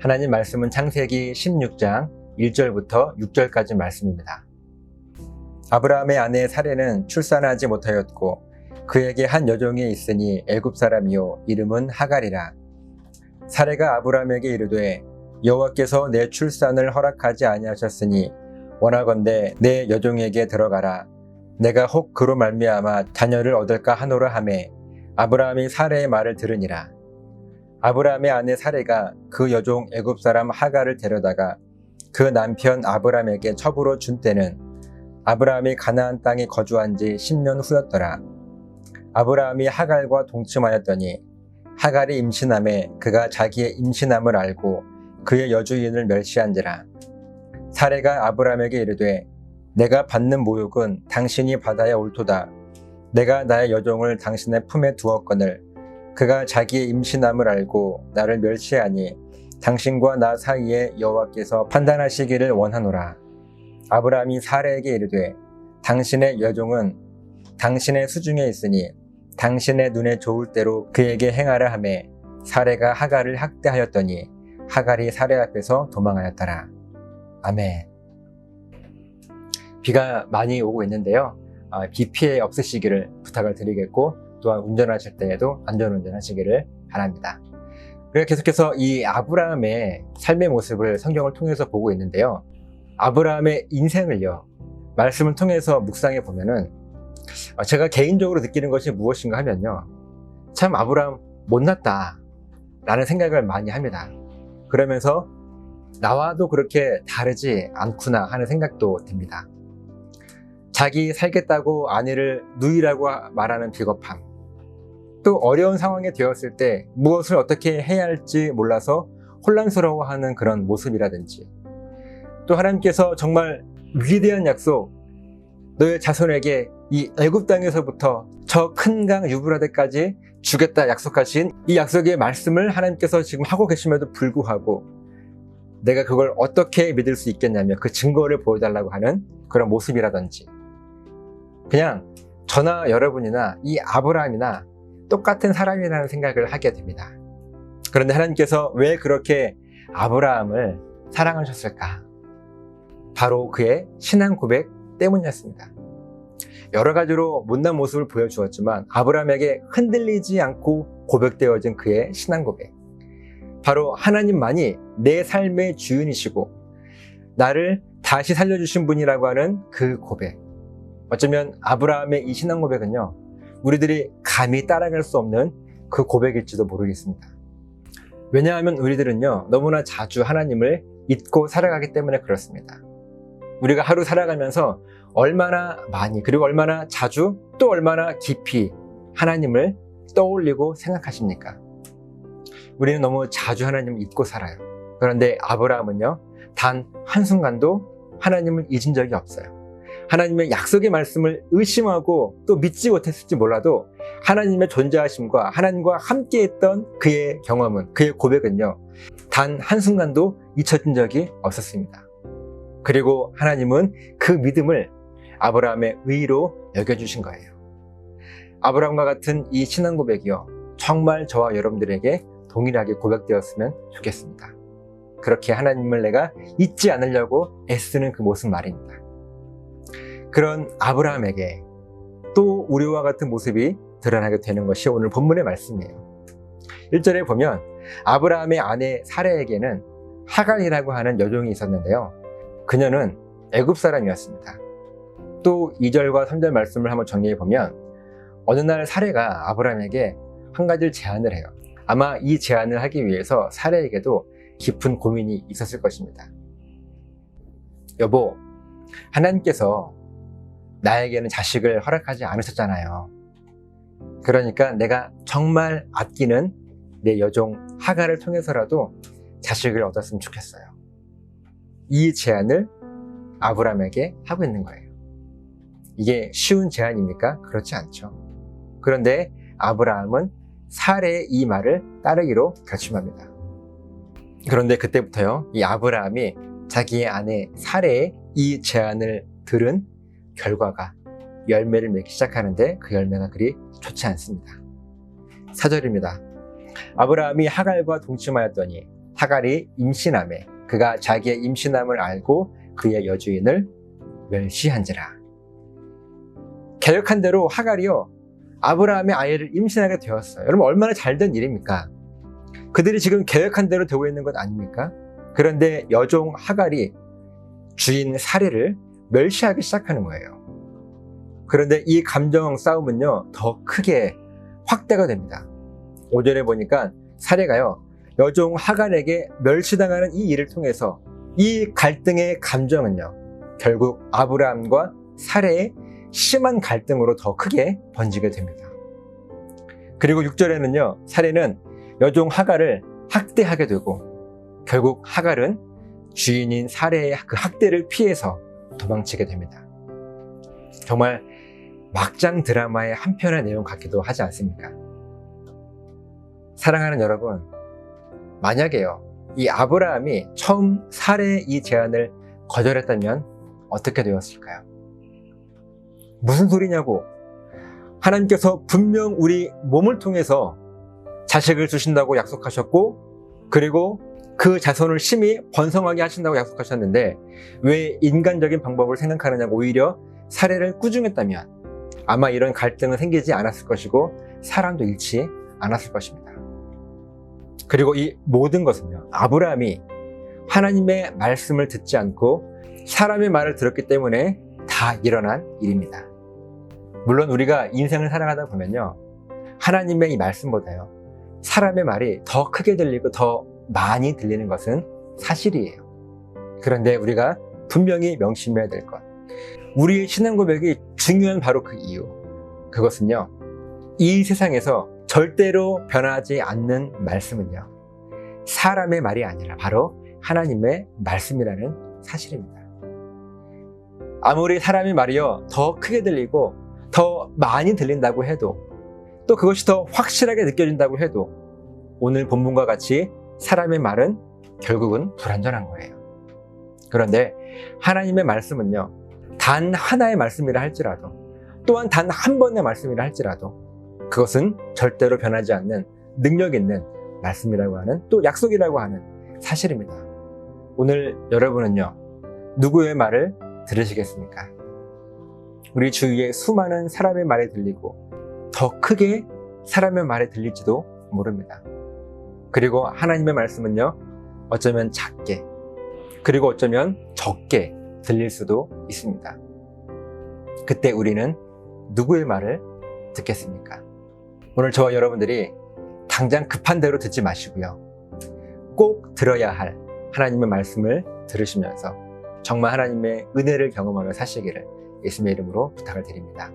하나님 말씀은 창세기 16장 1절부터 6절까지 말씀입니다. 아브라함의 아내 사레는 출산하지 못하였고 그에게 한 여종이 있으니 애굽 사람이요 이름은 하갈이라. 사레가 아브라함에게 이르되 여호와께서 내 출산을 허락하지 아니하셨으니 원하건대 내 여종에게 들어가라. 내가 혹 그로 말미암아 자녀를 얻을까 하노라 하매 아브라함이 사레의 말을 들으니라. 아브라함의 아내 사레가 그 여종 애굽 사람 하갈을 데려다가 그 남편 아브라함에게 첩으로 준 때는 아브라함이 가나안 땅에 거주한 지 10년 후였더라. 아브라함이 하갈과 동침하였더니 하갈이 임신함에 그가 자기의 임신함을 알고 그의 여주인을 멸시한지라. 사레가 아브라함에게 이르되 내가 받는 모욕은 당신이 받아야 옳도다. 내가 나의 여종을 당신의 품에 두었거늘 그가 자기의 임신함을 알고 나를 멸시하니 당신과 나 사이에 여호와께서 판단하시기를 원하노라. 아브라함이 사레에게 이르되 당신의 여종은 당신의 수중에 있으니 당신의 눈에 좋을 대로 그에게 행하라 하매 사레가 하갈을 학대하였더니 하갈이 사레 앞에서 도망하였더라. 아멘. 비가 많이 오고 있는데요. 비 피해 없으시기를 부탁을 드리겠고 또한 운전하실 때에도 안전운전 하시기를 바랍니다. 우리가 계속해서 이 아브라함의 삶의 모습을 성경을 통해서 보고 있는데요. 아브라함의 인생을요, 말씀을 통해서 묵상해 보면은 제가 개인적으로 느끼는 것이 무엇인가 하면요, 참 아브라함 못났다 라는 생각을 많이 합니다. 그러면서 나와도 그렇게 다르지 않구나 하는 생각도 듭니다. 자기 살겠다고 아내를 누이라고 말하는 비겁함, 또 어려운 상황에 되었을 때 무엇을 어떻게 해야 할지 몰라서 혼란스러워하는 그런 모습이라든지, 또 하나님께서 정말 위대한 약속, 너의 자손에게 이 애굽 땅에서부터 저 큰 강 유브라데까지 주겠다 약속하신 이 약속의 말씀을 하나님께서 지금 하고 계심에도 불구하고 내가 그걸 어떻게 믿을 수 있겠냐며 그 증거를 보여달라고 하는 그런 모습이라든지, 그냥 저나 여러분이나 이 아브라함이나 똑같은 사람이라는 생각을 하게 됩니다. 그런데 하나님께서 왜 그렇게 아브라함을 사랑하셨을까? 바로 그의 신앙 고백 때문이었습니다. 여러 가지로 못난 모습을 보여주었지만 아브라함에게 흔들리지 않고 고백되어진 그의 신앙 고백, 바로 하나님만이 내 삶의 주인이시고 나를 다시 살려주신 분이라고 하는 그 고백. 어쩌면 아브라함의 이 신앙 고백은요, 우리들이 감히 따라갈 수 없는 그 고백일지도 모르겠습니다. 왜냐하면 우리들은요, 너무나 자주 하나님을 잊고 살아가기 때문에 그렇습니다. 우리가 하루 살아가면서 얼마나 많이, 그리고 얼마나 자주, 또 얼마나 깊이 하나님을 떠올리고 생각하십니까? 우리는 너무 자주 하나님을 잊고 살아요. 그런데 아브라함은요, 단 한순간도 하나님을 잊은 적이 없어요. 하나님의 약속의 말씀을 의심하고 또 믿지 못했을지 몰라도 하나님의 존재하심과 하나님과 함께했던 그의 경험은, 그의 고백은요, 단 한순간도 잊혀진 적이 없었습니다. 그리고 하나님은 그 믿음을 아브라함의 의로 여겨주신 거예요. 아브라함과 같은 이 신앙 고백이요, 정말 저와 여러분들에게 동일하게 고백되었으면 좋겠습니다. 그렇게 하나님을 내가 잊지 않으려고 애쓰는 그 모습 말입니다. 그런 아브라함에게 또 우리와 같은 모습이 드러나게 되는 것이 오늘 본문의 말씀이에요. 1절에 보면 아브라함의 아내 사레에게는 하갈이라고 하는 여종이 있었는데요, 그녀는 애굽 사람이었습니다. 또 2절과 3절 말씀을 한번 정리해 보면 어느 날 사레가 아브라함에게 한 가지를 제안을 해요. 아마 이 제안을 하기 위해서 사레에게도 깊은 고민이 있었을 것입니다. 여보, 하나님께서 나에게는 자식을 허락하지 않으셨잖아요. 그러니까 내가 정말 아끼는 내 여종 하갈을 통해서라도 자식을 얻었으면 좋겠어요. 이 제안을 아브라함에게 하고 있는 거예요. 이게 쉬운 제안입니까? 그렇지 않죠. 그런데 아브라함은 사레의 이 말을 따르기로 결심합니다. 그런데 그때부터요, 이 아브라함이 자기의 아내 사레의 이 제안을 들은 결과가 열매를 맺기 시작하는데 그 열매가 그리 좋지 않습니다. 4절입니다. 아브라함이 하갈과 동침하였더니 하갈이 임신함에 그가 자기의 임신함을 알고 그의 여주인을 멸시한지라. 계획한 대로 하갈이요, 아브라함의 아이를 임신하게 되었어요. 여러분, 얼마나 잘된 일입니까? 그들이 지금 계획한 대로 되고 있는 것 아닙니까? 그런데 여종 하갈이 주인 사례를 멸시하기 시작하는 거예요. 그런데 이 감정 싸움은요, 더 크게 확대가 됩니다. 5절에 보니까 사례가요, 여종 하갈에게 멸시당하는 이 일을 통해서 이 갈등의 감정은요, 결국 아브라함과 사례의 심한 갈등으로 더 크게 번지게 됩니다. 그리고 6절에는요, 사례는 여종 하갈을 학대하게 되고 결국 하갈은 주인인 사례의 그 학대를 피해서 도망치게 됩니다. 정말 막장 드라마의 한 편의 내용 같기도 하지 않습니까? 사랑하는 여러분, 만약에요, 이 아브라함이 처음 사례의 이 제안을 거절했다면 어떻게 되었을까요? 무슨 소리냐고. 하나님께서 분명 우리 몸을 통해서 자식을 주신다고 약속하셨고, 그리고 그 자손을 심히 번성하게 하신다고 약속하셨는데 왜 인간적인 방법을 생각하느냐고 오히려 사례를 꾸중했다면 아마 이런 갈등은 생기지 않았을 것이고 사랑도 잃지 않았을 것입니다. 그리고 이 모든 것은요, 아브라함이 하나님의 말씀을 듣지 않고 사람의 말을 들었기 때문에 다 일어난 일입니다. 물론 우리가 인생을 살아가다 보면요, 하나님의 이 말씀보다요, 사람의 말이 더 크게 들리고 더 많이 들리는 것은 사실이에요. 그런데 우리가 분명히 명심해야 될 것, 우리의 신앙 고백이 중요한 바로 그 이유, 그것은요, 이 세상에서 절대로 변하지 않는 말씀은요, 사람의 말이 아니라 바로 하나님의 말씀이라는 사실입니다. 아무리 사람의 말이요, 더 크게 들리고 더 많이 들린다고 해도, 또 그것이 더 확실하게 느껴진다고 해도 오늘 본문과 같이 사람의 말은 결국은 불완전한 거예요. 그런데 하나님의 말씀은요, 단 하나의 말씀이라 할지라도, 또한 단 한 번의 말씀이라 할지라도 그것은 절대로 변하지 않는 능력 있는 말씀이라고 하는, 또 약속이라고 하는 사실입니다. 오늘 여러분은요, 누구의 말을 들으시겠습니까? 우리 주위에 수많은 사람의 말이 들리고 더 크게 사람의 말이 들릴지도 모릅니다. 그리고 하나님의 말씀은요, 어쩌면 작게, 그리고 어쩌면 적게 들릴 수도 있습니다. 그때 우리는 누구의 말을 듣겠습니까? 오늘 저와 여러분들이 당장 급한 대로 듣지 마시고요, 꼭 들어야 할 하나님의 말씀을 들으시면서 정말 하나님의 은혜를 경험하며 사시기를 예수님의 이름으로 부탁을 드립니다.